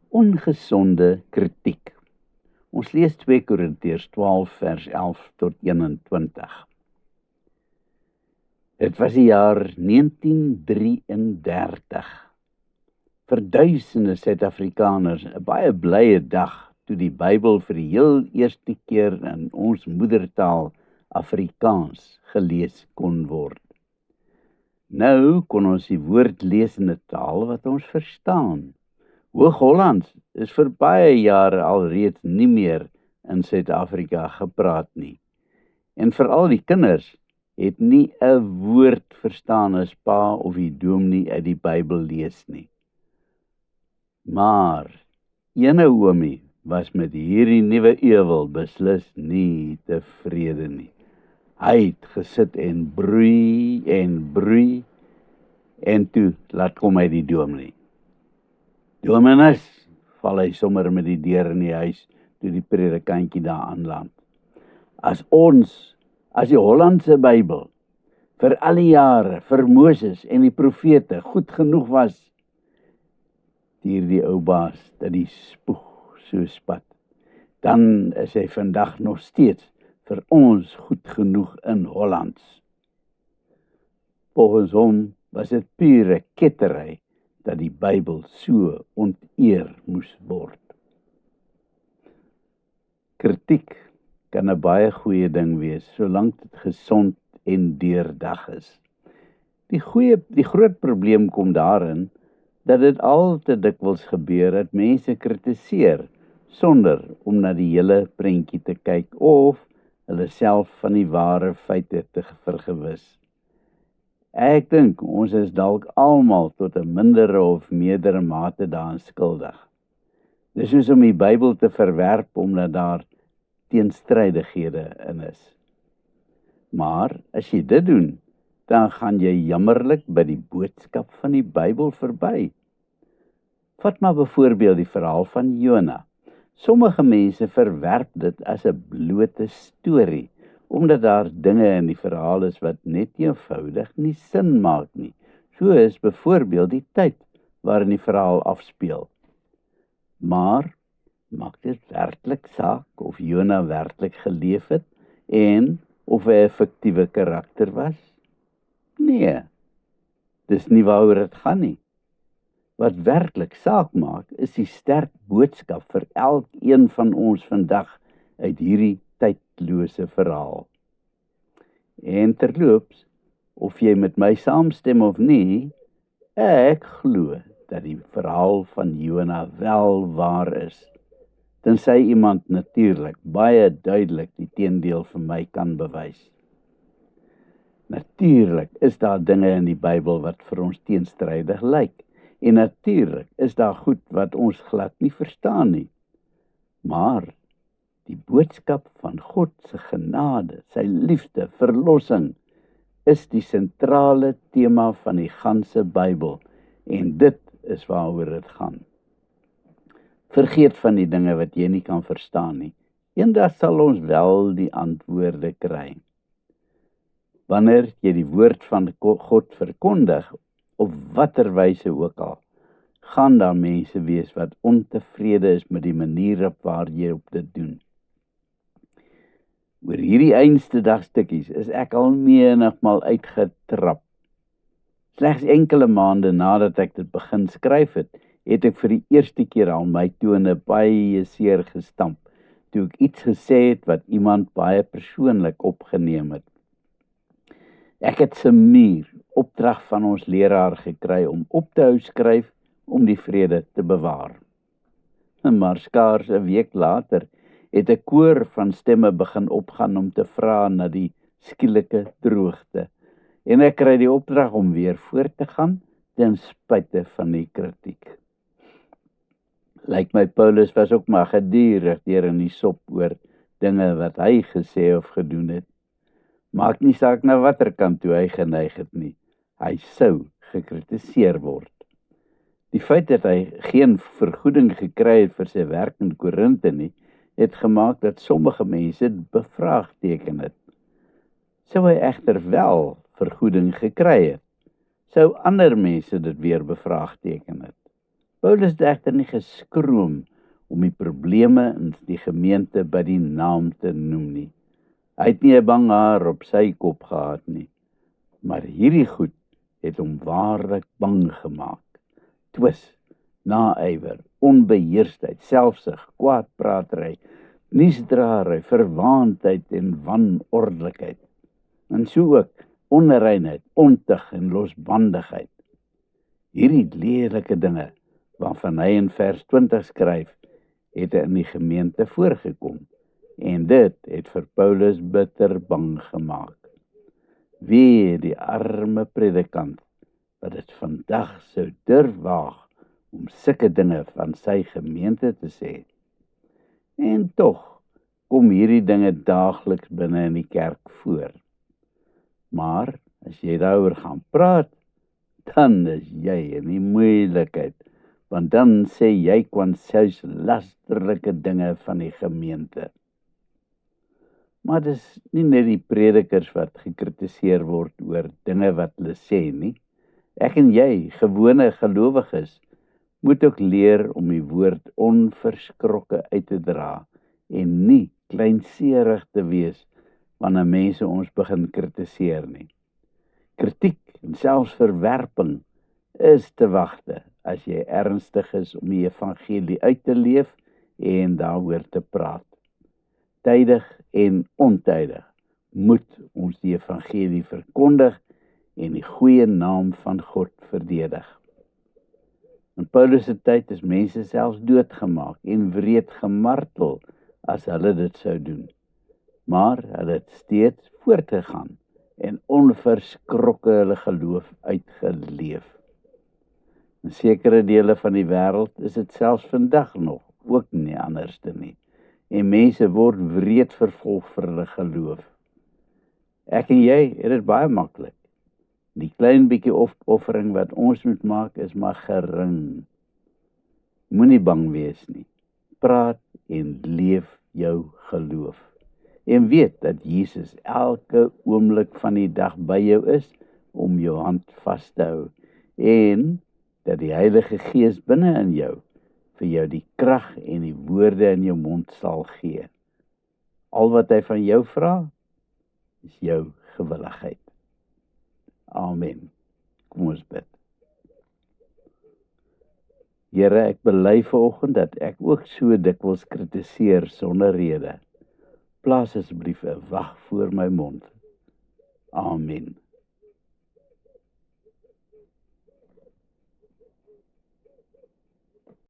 Ongesonde kritiek. Ons lees 2 Korintiërs 12 vers 11 tot 21. Dit was die jaar 1933. Vir duisende Suid-Afrikaners 'n baie blye dag toe die Bybel vir die heel eerste keer in ons moedertaal Afrikaans gelees kon word. Nou kon ons die woord lees in 'n taal wat ons verstaan. Hoog-Hollands is vir baie jare alreeds nie meer in Suid-Afrika gepraat nie. En veral die kinders het nie 'n woord verstaan as pa of die dominee uit die Bybel lees nie. Maar ene oomie was met hierdie nuwe ewel beslis nie tevrede nie. Hy het gesit en broei, en toe laat kom hy die dominee. Dominus, val hy sommer met die deur in die huis, toe die predikantjie daar aanland. As die Hollandse Bybel, vir al die jare, vir Moses en die profete, goed genoeg was, stuur die ou baas dat die spoeg so spat, dan is hy vandag nog steeds vir ons goed genoeg in Hollands. Volgens hom was dit pure kettery dat die Bybel so onteer moes word. Kritiek kan 'n baie goeie ding wees, solank dit gesond en deurdag is. Die groot probleem kom daarin dat dit al te dikwels gebeur dat mense kritiseer sonder om na die hele prentjie te kyk of hulle self van die ware feite te vergewis. Ek dink ons is dalk almal tot 'n mindere of meerdere mate daaraan skuldig. Dis soos om die Bybel te verwerp omdat daar teenstrydighede in is. Maar as jy dit doen, dan gaan jy jammerlik by die boodskap van die Bybel verby. Vat maar byvoorbeeld die verhaal van Jona. Sommige mense verwerp dit as 'n blote storie, omdat daar dinge in die verhaal is wat net eenvoudig nie sin maak nie. So is byvoorbeeld die tyd waarin die verhaal afspeel. Maar maak dit werklik saak of Jona werklik geleef het en of hy 'n fiktiewe karakter was? Nee, dis nie waaroor dit gaan nie. Wat werklik saak maak, is die sterk boodskap vir elkeen van ons vandag uit hierdie tydlose verhaal. En terloops, of jy met my saamstem of nie, ek glo dat die verhaal van Jona wel waar is, tensy iemand natuurlik baie duidelik die teendeel vir my kan bewys. Natuurlik is daar dinge in die Bybel wat vir ons teenstrydig lyk, en natuurlik is daar goed wat ons glad nie verstaan nie. Maar die boodskap van God se genade, sy liefde, verlossing, is die sentrale tema van die ganse Bybel, en dit is waaroor dit gaan. Vergeet van die dinge wat jy nie kan verstaan nie. Eendag sal ons wel die antwoorde kry. Wanneer jy die woord van God verkondig, op watter wyse ook al, gaan daar mense wees wat ontevrede is met die manier op waar jy op dit doen. Oor hierdie einste dagstukkies is ek al menigmal uitgetrap. Slegs enkele maande nadat ek dit begin skryf het ek vir die eerste keer al my tone baie seer gestamp, toe ek iets gesê het wat iemand baie persoonlik opgeneem het. Ek het 'n muur opdrag van ons leraar gekry om op te hou skryf om die vrede te bewaar. Maar skaars 'n week later het 'n koor van stemme begin opgaan om te vra na die skielike droogte. En ek kry die opdrag om weer voort te gaan ten spyte van die kritiek. Lyk my Paulus was ook maar gedurig deur in die sop oor dinge wat hy gesê of gedoen het. Maak nie saak na watter kant toe hy geneig het nie. Hy sou gekritiseer word. Die feit dat hy geen vergoeding gekry het vir sy werk in Korinthe nie, het gemaak dat sommige mense bevraagteken het. Sou hy egter wel vergoeding gekry het, sou ander mense dit weer bevraagteken het. Paulus het egter nie geskroom om die probleme in die gemeente by die naam te noem nie. Hy het nie 'n bang haar op sy kop gehad nie, maar hierdie goed het hom waarlik bang gemaak. Twis, naaiwer, onbeheersdheid, selfsug, kwaadpratery, nuusdraery, verwaandheid en wanordelikheid. En so ook onreinheid, ontug en losbandigheid. Hierdie lelike dinge waarvan hy in vers 20 skryf, het in die gemeente voorgekom, en dit het vir Paulus bitter bang gemaak. Wie die arme predikant wat dit vandag sou durf waag om sulke dinge van sy gemeente te sê. En tog kom hierdie dinge daagliks binne in die kerk voor. Maar as jy daaroor gaan praat, dan is jy in die moeilikheid, want dan sê jy kwansous lasterlike dinge van die gemeente. Maar dis nie net die predikers wat gekritiseer word oor dinge wat hulle sê nie. Ek en jy, gewone gelowiges, moet ook leer om die woord onverskrokke uit te dra en nie kleinserig te wees wanneer mense ons begin kritiseer nie. Kritiek en selfs verwerping is te wagte as jy ernstig is om die evangelie uit te leef en daaroor te praat. Tydig en ontydig moet ons die evangelie verkondig en die goeie naam van God verdedig. In Paulus se tyd is mense selfs doodgemaak en wreed gemartel as hulle dit sou doen. Maar hulle het steeds voortgegaan en onverskrokke hulle geloof uitgeleef. In sekere dele van die wêreld is dit selfs vandag nog ook nie anderste nie. En mense word wreed vervolg vir hulle geloof. Ek en jy het dit baie maklik. Die klein bietjie opoffering wat ons moet maak is maar gering. Moenie bang wees nie. Praat en leef jou geloof. En weet dat Jesus elke oomblik van die dag by jou is om jou hand vas te hou. En dat die Heilige Gees binne in jou vir jou die krag en die woorde in jou mond sal gee. Al wat hy van jou vra, is jou gewilligheid. Amen. Kom ons bid. Here, ek bely vanoggend dat ek ook so dikwels kritiseer sonder rede. Plaas asseblief 'n wag voor my mond. Amen.